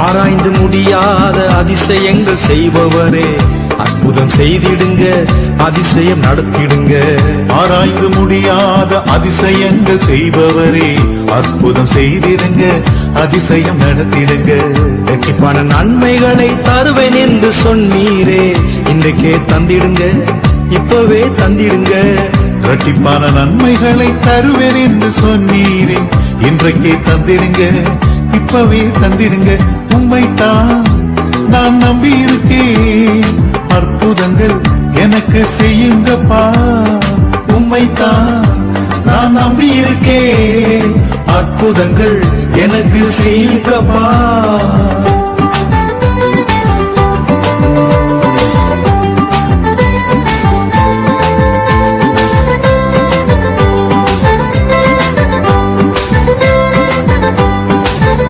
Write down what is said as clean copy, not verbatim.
ஆராய்ந்து முடியாத அதிசயங்கள் செய்பவரே, அற்புதம் செய்திடுங்க, அதிசயம் நடத்திடுங்க. ஆராய்ந்து முடியாத அதிசயங்கள் செய்பவரே, அற்புதம் செய்திடுங்க, அதிசயம் நடத்திடுங்க. இரட்டிப்பான நன்மைகளை தருவேன் என்று சொன்னீரே, இன்றைக்கே தந்திடுங்க, இப்பவே தந்திடுங்க. இரட்டிப்பான நன்மைகளை தருவேன் என்று சொன்னீரே, இன்றைக்கே தந்திடுங்க, இப்பவே தந்திடுங்க. உம்மைத்தான் நான் நம்பி இருக்கேன், அற்புதங்கள் எனக்கு செய்யுங்கப்பா. உம்மைத்தான் நான் நம்பி இருக்கேன், அற்புதங்கள் எனக்கு செய்யுங்கப்பா.